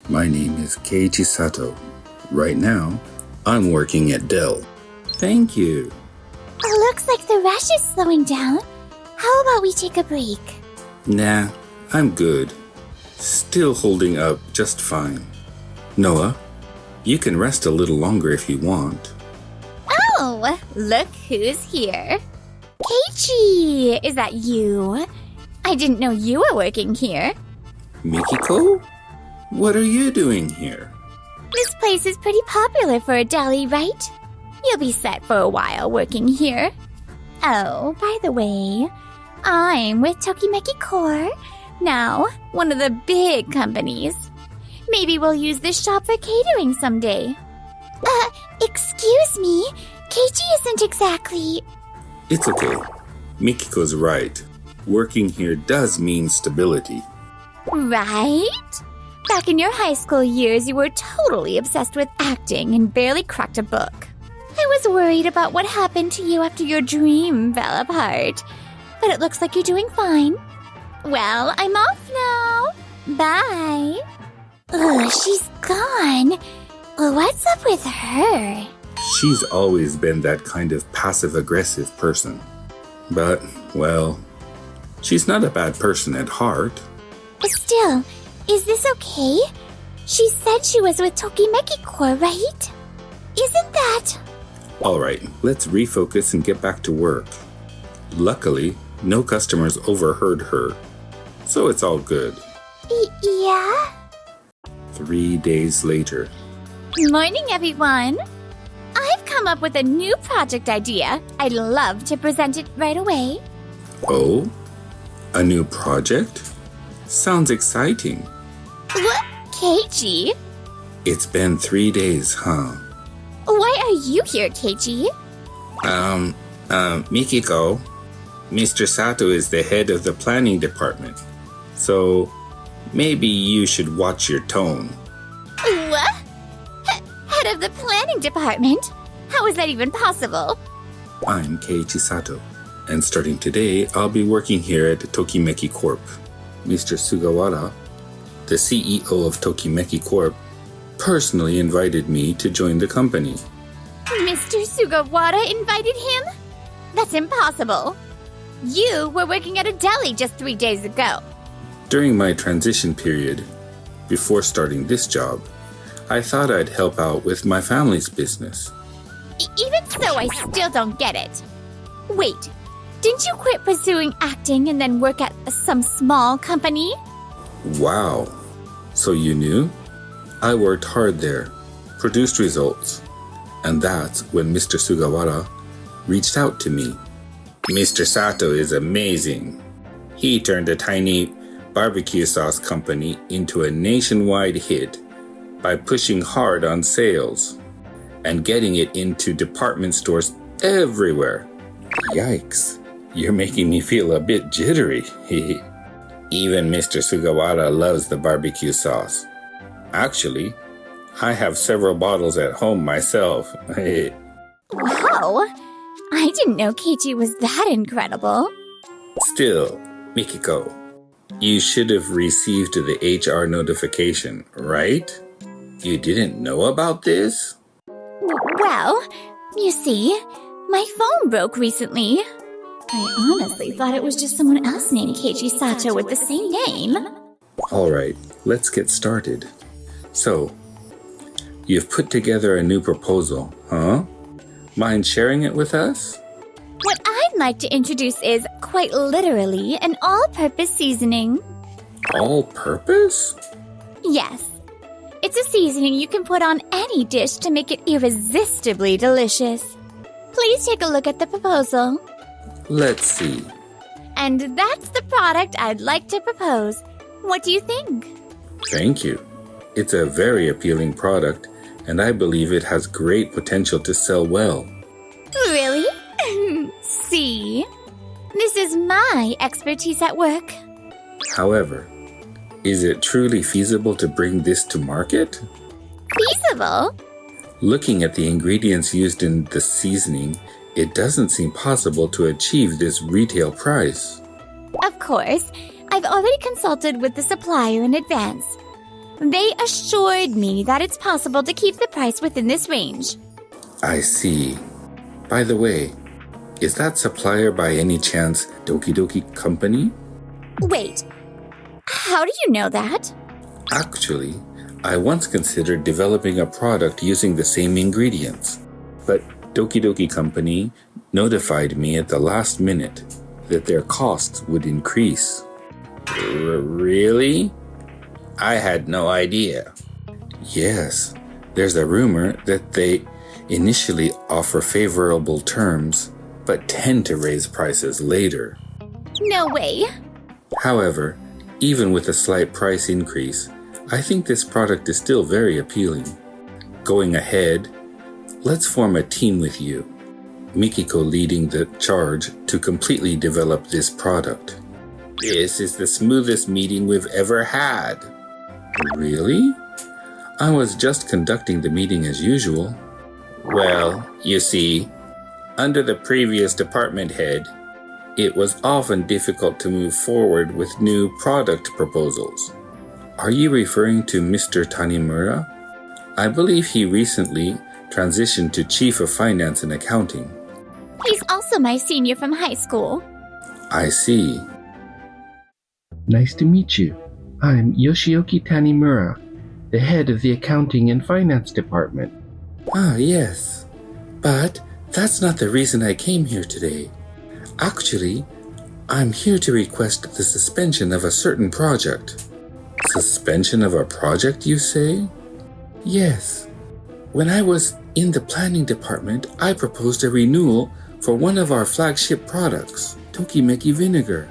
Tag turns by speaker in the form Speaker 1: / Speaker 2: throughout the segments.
Speaker 1: My name is Keiichi Sato. Right now, I'm working at Dell. Thank you.
Speaker 2: Looks like the rush is slowing down. How about we take a break?
Speaker 1: Nah, I'm good. Still holding up just fine. Noah, you can rest a little longer if you want.
Speaker 2: Oh, look who's here. Keiichi, is that you? I didn't know you were working here.
Speaker 1: Mikiko? What are you doing here?
Speaker 2: This place is pretty popular for a deli, right? You'll be set for a while working here. Oh, by the way, I'm with Tokimeki Core, now one of the big companies. Maybe we'll use this shop for catering someday. Excuse me, Keiichi isn't exactly...
Speaker 1: It's okay. Mikiko's right. Working here does mean stability.
Speaker 2: Right? Back in your high school years, you were totally obsessed with acting and barely cracked a book. I was worried about what happened to you after your dream fell apart. But it looks like you're doing fine. Well, I'm off now. Bye. Ugh, she's gone. What's up with her?
Speaker 1: She's always been that kind of passive-aggressive person. But, well, she's not a bad person at heart.
Speaker 2: Still, is this okay? She said she was with Tokimeki Core, right? Isn't that...
Speaker 1: Alright, let's refocus and get back to work. Luckily, no customers overheard her, so it's all good.
Speaker 2: Yeah?
Speaker 1: 3 days later.
Speaker 2: Morning, everyone. I've come up with a new project idea. I'd love to present it right away.
Speaker 1: Oh? A new project? Sounds exciting.
Speaker 2: What? Keiichi?
Speaker 1: It's been 3 days, huh?
Speaker 2: Why are you here, Keiichi?
Speaker 1: Mikiko, Mr. Sato is the head of the planning department. So, maybe you should watch your tone.
Speaker 2: What? Head of the planning department? How is that even possible?
Speaker 1: I'm Keiichi Sato, and starting today, I'll be working here at Tokimeki Corp. Mr. Sugawara, the CEO of Tokimeki Corp, personally invited me to join the company.
Speaker 2: Mr. Sugawara invited him? That's impossible. You were working at a deli just 3 days ago.
Speaker 1: During my transition period, before starting this job, I thought I'd help out with my family's business.
Speaker 2: Even so, I still don't get it. Wait, didn't you quit pursuing acting and then work at some small company?
Speaker 1: Wow. So you knew? I worked hard there, produced results, and that's when Mr. Sugawara reached out to me. Mr. Sato is amazing. He turned a tiny barbecue sauce company into a nationwide hit by pushing hard on sales and getting it into department stores everywhere. Yikes, you're making me feel a bit jittery. Even Mr. Sugawara loves the barbecue sauce. Actually, I have several bottles at home myself.
Speaker 2: Wow, I didn't know Keiichi was that incredible.
Speaker 1: Still, Mikiko, you should have received the HR notification, right? You didn't know about this?
Speaker 2: Well, you see, my phone broke recently. I honestly thought it was just someone else named Keiichi Sato with the same name.
Speaker 1: Alright, let's get started. So, you've put together a new proposal, huh? Mind sharing it with us?
Speaker 2: What I'd like to introduce is, quite literally, an all-purpose seasoning.
Speaker 1: All-purpose?
Speaker 2: Yes. It's a seasoning you can put on any dish to make it irresistibly delicious. Please take a look at the proposal.
Speaker 1: Let's see.
Speaker 2: And that's the product I'd like to propose. What do you think?
Speaker 1: Thank you. It's a very appealing product, and I believe it has great potential to sell well.
Speaker 2: Really? See? This is my expertise at work.
Speaker 1: However, is it truly feasible to bring this to market?
Speaker 2: Feasible?
Speaker 1: Looking at the ingredients used in the seasoning, it doesn't seem possible to achieve this retail price.
Speaker 2: Of course, I've already consulted with the supplier in advance. They assured me that it's possible to keep the price within this range.
Speaker 1: I see. By the way, is that supplier by any chance Doki Doki Company?
Speaker 2: Wait, how do you know that?
Speaker 1: Actually, I once considered developing a product using the same ingredients, but Doki Doki Company notified me at the last minute that their costs would increase. Really? I had no idea. Yes, there's a rumor that they initially offer favorable terms, but tend to raise prices later.
Speaker 2: No way.
Speaker 1: However, even with a slight price increase, I think this product is still very appealing. Going ahead, let's form a team with you, Mikiko leading the charge to completely develop this product. This is the smoothest meeting we've ever had. Really? I was just conducting the meeting as usual. Well, you see, under the previous department head, it was often difficult to move forward with new product proposals. Are you referring to Mr. Tanimura? I believe he recently transitioned to Chief of Finance and Accounting.
Speaker 2: He's also my senior from high school.
Speaker 1: I see.
Speaker 3: Nice to meet you. I'm Yoshioki Tanimura, the head of the Accounting and Finance Department.
Speaker 1: Ah, yes. But that's not the reason I came here today. Actually, I'm here to request the suspension of a certain project. Suspension of a project, you say? Yes. When I was in the planning department, I proposed a renewal for one of our flagship products, Tokimeki vinegar.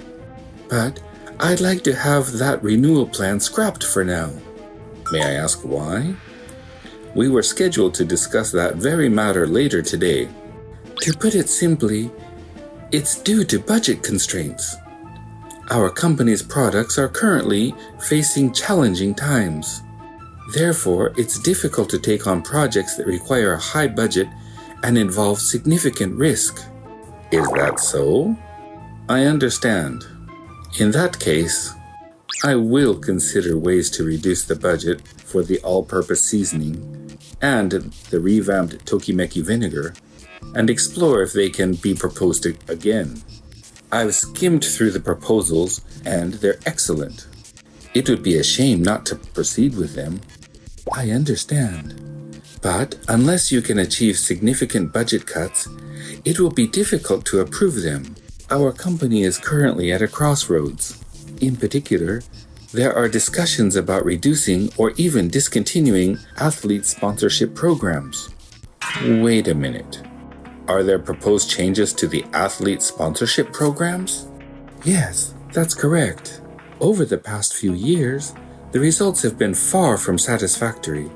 Speaker 1: But I'd like to have that renewal plan scrapped for now. May I ask why? We were scheduled to discuss that very matter later today. To put it simply, it's due to budget constraints. Our company's products are currently facing challenging times. Therefore, it's difficult to take on projects that require a high budget and involve significant risk. Is that so? I understand. In that case, I will consider ways to reduce the budget for the all-purpose seasoning and the revamped Tokimeki vinegar and explore if they can be proposed again. I've skimmed through the proposals and they're excellent. It would be a shame not to proceed with them. I understand. But unless you can achieve significant budget cuts, it will be difficult to approve them. Our company is currently at a crossroads. In particular, there are discussions about reducing or even discontinuing athlete sponsorship programs. Wait a minute. Are there proposed changes to the athlete sponsorship programs? Yes, that's correct. Over the past few years, the results have been far from satisfactory.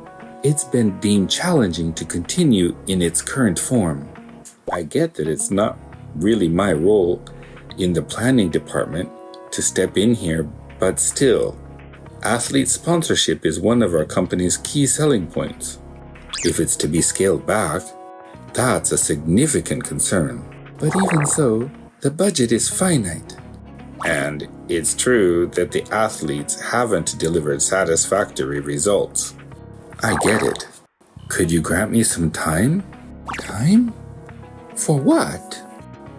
Speaker 1: It's been deemed challenging to continue in its current form. I get that it's not really my role in the planning department to step in here, but still, athlete sponsorship is one of our company's key selling points. If it's to be scaled back, that's a significant concern. But even so, the budget is finite. And it's true that the athletes haven't delivered satisfactory results. I get it. Could you grant me some time? Time? For what?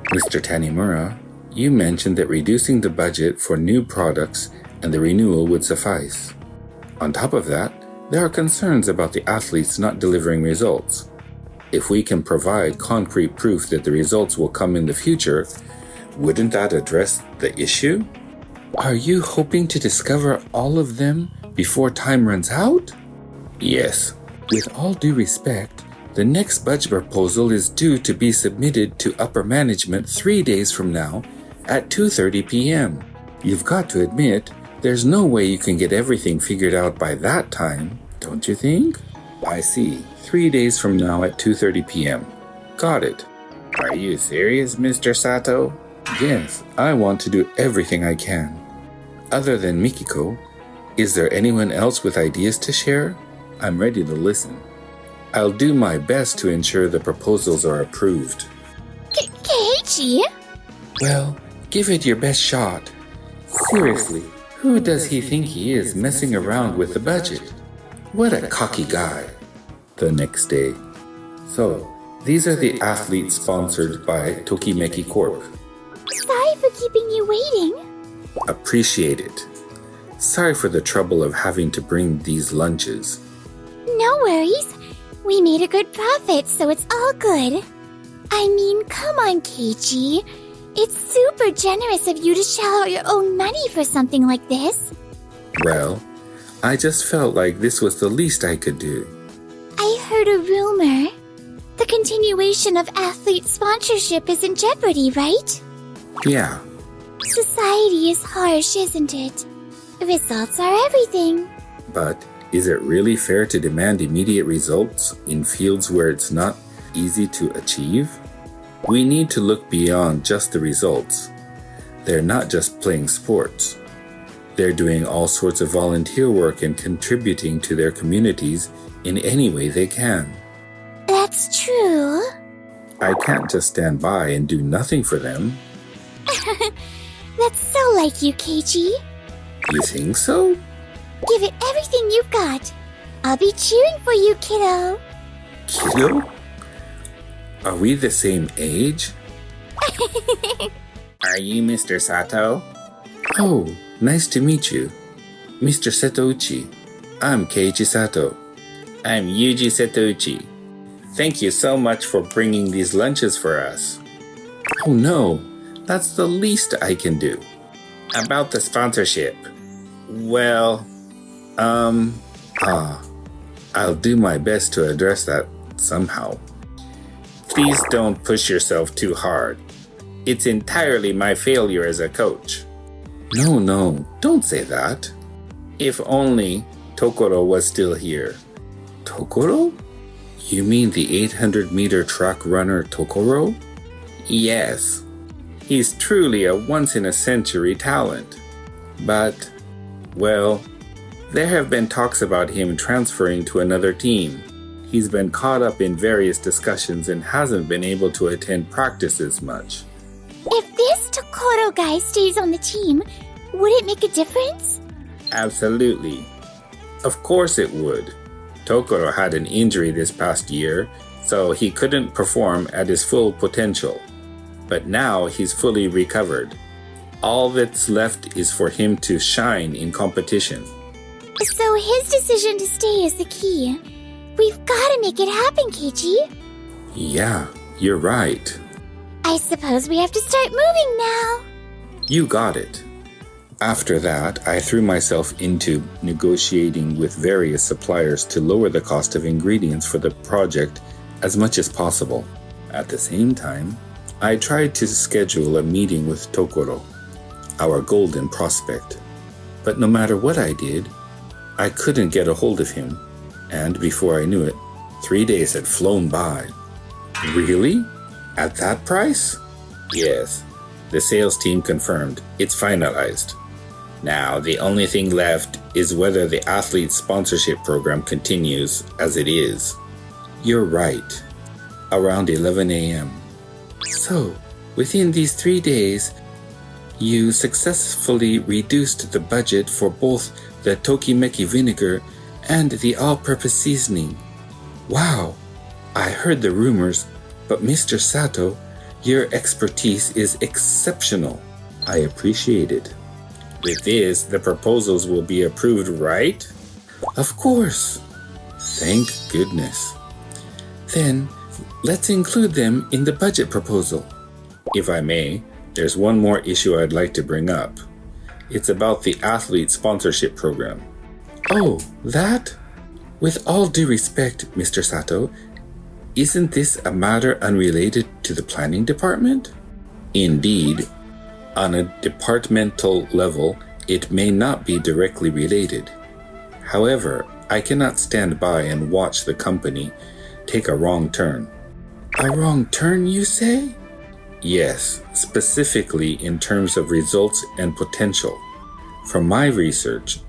Speaker 1: Mr. Tanimura, you mentioned that reducing the budget for new products and the renewal would suffice. On top of that, there are concerns about the athletes not delivering results. If we can provide concrete proof that the results will come in the future, wouldn't that address the issue? Are you hoping to discover all of them before time runs out? Yes. With all due respect, the next budget proposal is due to be submitted to upper management 3 days from now at 2:30 p.m. You've got to admit, there's no way you can get everything figured out by that time, don't you think? I see. 3 days from now at 2:30 p.m. Got it. Are you serious, Mr. Sato? Yes, I want to do everything I can. Other than Mikiko, is there anyone else with ideas to share? I'm ready to listen. I'll do my best to ensure the proposals are approved.
Speaker 2: Keiichi?
Speaker 1: Well, give it your best shot. Seriously, Who does he think he is messing around with the budget? What a cocky guy. The next day. So, these are the athletes sponsored by Tokimeki Corp.
Speaker 2: Sorry for keeping you waiting.
Speaker 1: Appreciate it. Sorry for the trouble of having to bring these lunches.
Speaker 2: No worries. We made a good profit, so it's all good. I mean, come on, Keiichi. It's super generous of you to shell out your own money for something like this.
Speaker 1: Well, I just felt like this was the least I could do.
Speaker 2: I heard a rumor. The continuation of athlete sponsorship is in jeopardy, right?
Speaker 1: Yeah,
Speaker 2: Society is harsh, isn't it? Results are everything.
Speaker 1: but is it really fair to demand immediate results in fields where it's not easy to achieve? We need to look beyond just the results. They're not just playing sports. They're doing all sorts of volunteer work and contributing to their communities in any way they can.
Speaker 2: That's true.
Speaker 1: I can't just stand by and do nothing for them.
Speaker 2: That's so like you, Keiichi.
Speaker 1: You think so?
Speaker 2: Give it everything you've got. I'll be cheering for you, kiddo.
Speaker 1: Kiddo? Are we the same age? Are you Mr. Sato? Oh, nice to meet you. Mr. Setouchi. I'm Keiichi Sato. I'm Yuji Setouchi. Thank you so much for bringing these lunches for us. Oh no, that's the least I can do. About the sponsorship. Well, I'll do my best to address that somehow. Please don't push yourself too hard. It's entirely my failure as a coach. No, don't say that. If only Tokoro was still here. Tokoro? You mean the 800-meter track runner Tokoro? Yes. He's truly a once-in-a-century talent. But, well, there have been talks about him transferring to another team. He's been caught up in various discussions and hasn't been able to attend practices much.
Speaker 2: If this Tokoro guy stays on the team, would it make a difference?
Speaker 1: Absolutely. Of course it would. Tokoro had an injury this past year, so he couldn't perform at his full potential. But now he's fully recovered. All that's left is for him to shine in competition.
Speaker 2: So his decision to stay is the key. We've got to make it happen, Keiichi.
Speaker 1: Yeah, you're right.
Speaker 2: I suppose we have to start moving now.
Speaker 1: You got it. After that, I threw myself into negotiating with various suppliers to lower the cost of ingredients for the project as much as possible. At the same time, I tried to schedule a meeting with Tokoro, our golden prospect. But no matter what I did, I couldn't get a hold of him. And before I knew it, 3 days had flown by. Really? At that price? Yes. The sales team confirmed. It's finalized. Now, the only thing left is whether the athlete sponsorship program continues as it is. You're right. Around 11 a.m. So, within these 3 days, you successfully reduced the budget for both the Tokimeki vinegar and the all-purpose seasoning. Wow! I heard the rumors, but Mr. Sato, your expertise is exceptional. I appreciate it. With this, the proposals will be approved, right? Of course. Thank goodness. Then, let's include them in the budget proposal. If I may, there's one more issue I'd like to bring up. It's about the athlete sponsorship program. Oh, that? With all due respect, Mr. Sato, isn't this a matter unrelated to the planning department? Indeed, on a departmental level, it may not be directly related. However, I cannot stand by and watch the company take a wrong turn. A wrong turn, you say? Yes, specifically in terms of results and potential. From my research,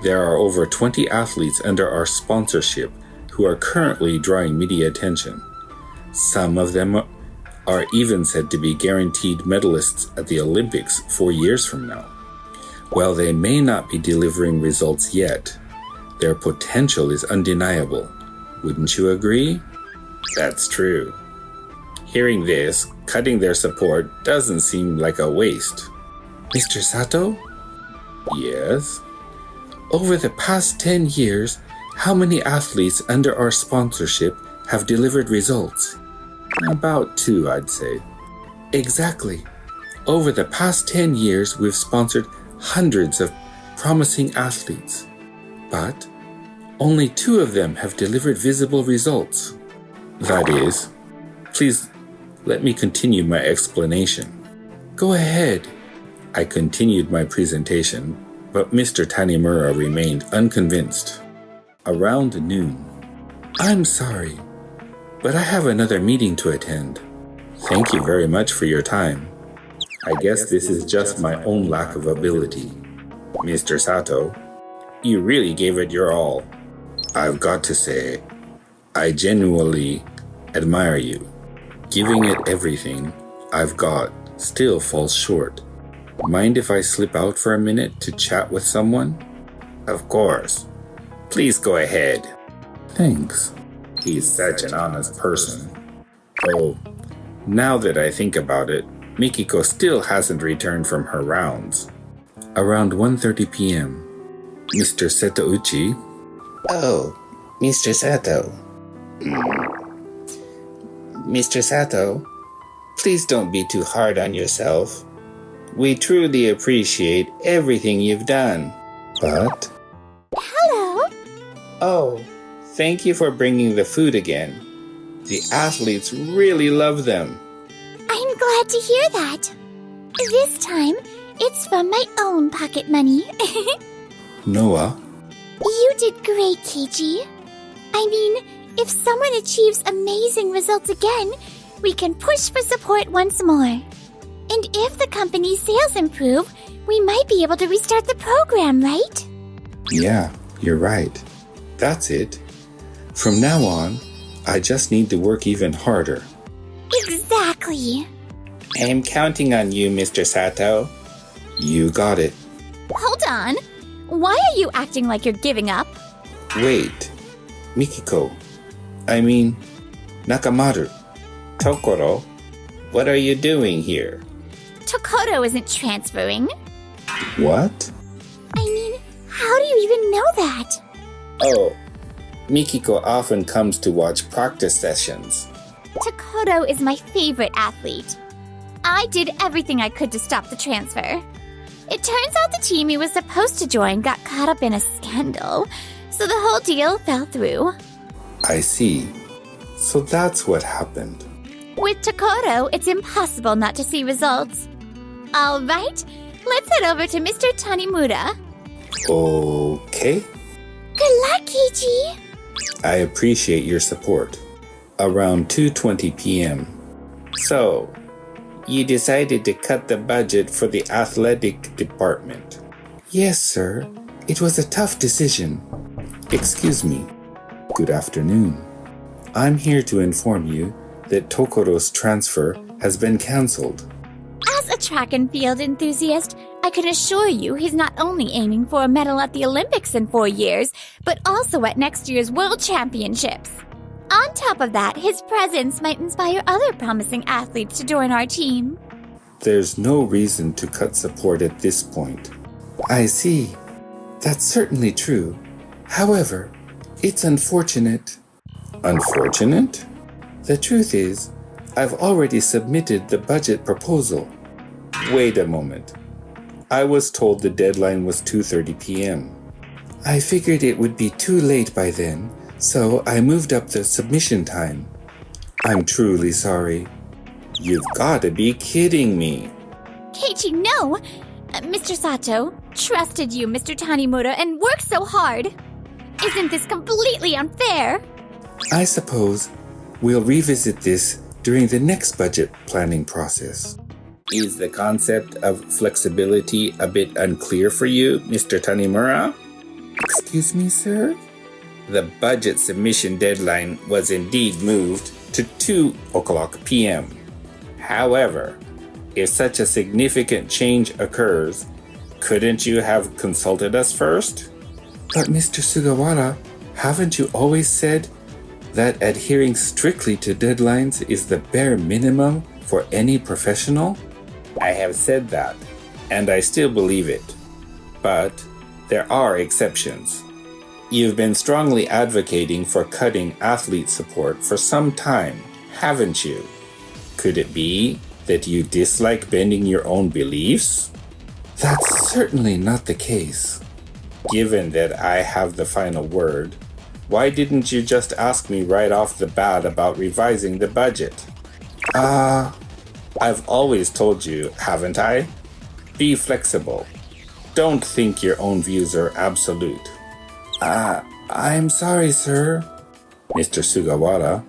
Speaker 1: there are over 20 athletes under our sponsorship who are currently drawing media attention. Some of them are even said to be guaranteed medalists at the Olympics 4 years from now. While they may not be delivering results yet, their potential is undeniable. Wouldn't you agree? That's true. Hearing this, cutting their support doesn't seem like a waste. Mr. Sato? Yes? Over the past 10 years, how many athletes under our sponsorship have delivered results? About 2, I'd say. Exactly. Over the past 10 years, we've sponsored hundreds of promising athletes. But only 2 of them have delivered visible results. That is, please let me continue my explanation. Go ahead. I continued my presentation, but Mr. Tanimura remained unconvinced. Around noon. I'm sorry, but I have another meeting to attend. Thank you very much for your time. I guess this is just my own lack of ability. Mr. Sato, you really gave it your all. I've got to say, I genuinely admire you. Giving it everything I've got still falls short. Mind if I slip out for a minute to chat with someone? Of course. Please go ahead. Thanks. He's such an honest person. Oh, now that I think about it, Mikiko still hasn't returned from her rounds. Around 1:30 p.m., Mr. Setouchi. Oh, Mr. Sato. Mr. Sato, please don't be too hard on yourself. We truly appreciate everything you've done. But...
Speaker 2: Hello?
Speaker 1: Oh, thank you for bringing the food again. The athletes really love them.
Speaker 2: I'm glad to hear that. This time, it's from my own pocket money.
Speaker 1: Noah?
Speaker 2: You did great, Keiji. I mean, if someone achieves amazing results again, we can push for support once more. And if the company's sales improve, we might be able to restart the program, right?
Speaker 1: Yeah, you're right. That's it. From now on, I just need to work even harder.
Speaker 2: Exactly.
Speaker 1: I'm counting on you, Mr. Sato. You got it.
Speaker 2: Hold on. Why are you acting like you're giving up?
Speaker 1: Wait. Mikiko. I mean, Nakamaru. Tokoro. What are you doing here?
Speaker 2: Tokoto isn't transferring.
Speaker 1: What?
Speaker 2: I mean, how do you even know that?
Speaker 1: Oh, Mikiko often comes to watch practice sessions.
Speaker 2: Tokoto is my favorite athlete. I did everything I could to stop the transfer. It turns out the team he was supposed to join got caught up in a scandal, so the whole deal fell through.
Speaker 1: I see. So that's what happened.
Speaker 2: With Tokoto, it's impossible not to see results. All right, let's head over to Mr. Tanimura.
Speaker 1: Okay.
Speaker 2: Good luck, Keiji.
Speaker 1: I appreciate your support. Around 2:20 p.m. So, you decided to cut the budget for the athletic department. Yes, sir. It was a tough decision. Excuse me. Good afternoon. I'm here to inform you that Tokoro's transfer has been cancelled.
Speaker 2: As a track and field enthusiast, I can assure you he's not only aiming for a medal at the Olympics in 4 years, but also at next year's World Championships. On top of that, his presence might inspire other promising athletes to join our team.
Speaker 1: There's no reason to cut support at this point. I see. That's certainly true. However, it's unfortunate. Unfortunate? The truth is, I've already submitted the budget proposal. Wait a moment. I was told the deadline was 2:30 p.m. I figured it would be too late by then, so I moved up the submission time. I'm truly sorry. You've got to be kidding me.
Speaker 2: Keiichi, no! Mr. Sato, trusted you, Mr. Tanimura, and worked so hard. Isn't this completely unfair?
Speaker 1: I suppose we'll revisit this during the next budget planning process. Is the concept of flexibility a bit unclear for you, Mr. Tanimura? Excuse me, sir? The budget submission deadline was indeed moved to 2 o'clock p.m. However, if such a significant change occurs, Couldn't you have consulted us first? But Mr. Sugawara, haven't you always said that adhering strictly to deadlines is the bare minimum for any professional? I have said that, and I still believe it. But there are exceptions. You've been strongly advocating for cutting athlete support for some time, haven't you? Could it be that you dislike bending your own beliefs? That's certainly not the case. Given that I have the final word, why didn't you just ask me right off the bat about revising the budget? I've always told you, haven't I? Be flexible. Don't think your own views are absolute. I'm sorry, sir. Mr. Sugawara,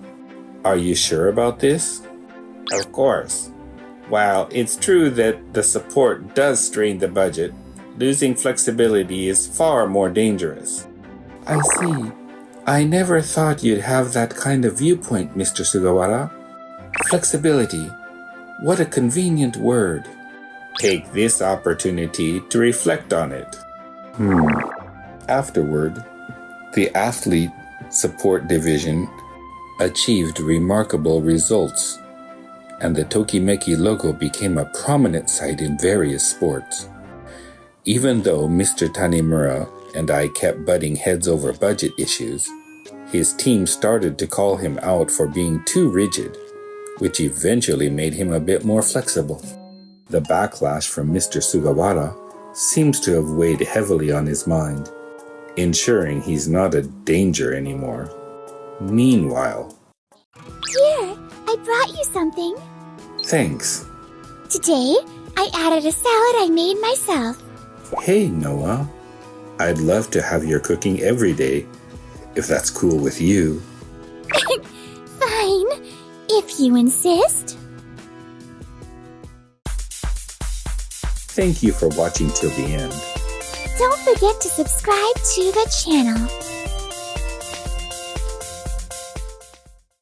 Speaker 1: are you sure about this? Of course. While it's true that the support does strain the budget, losing flexibility is far more dangerous. I see. I never thought you'd have that kind of viewpoint, Mr. Sugawara. Flexibility. What a convenient word. Take this opportunity to reflect on it. Afterward, the Athlete Support Division achieved remarkable results, and the Tokimeki logo became a prominent sight in various sports. Even though Mr. Tanimura and I kept butting heads over budget issues, his team started to call him out for being too rigid, which eventually made him a bit more flexible. The backlash from Mr. Sugawara seems to have weighed heavily on his mind, ensuring he's not a danger anymore. Meanwhile,
Speaker 2: Here, I brought you something.
Speaker 1: thanks.
Speaker 2: Today, I added a salad I made myself.
Speaker 1: Hey, Noah. I'd love to have your cooking every day, if that's cool with you.
Speaker 2: Fine, if you insist.
Speaker 1: Thank you for watching till the end.
Speaker 2: Don't forget to subscribe to the channel.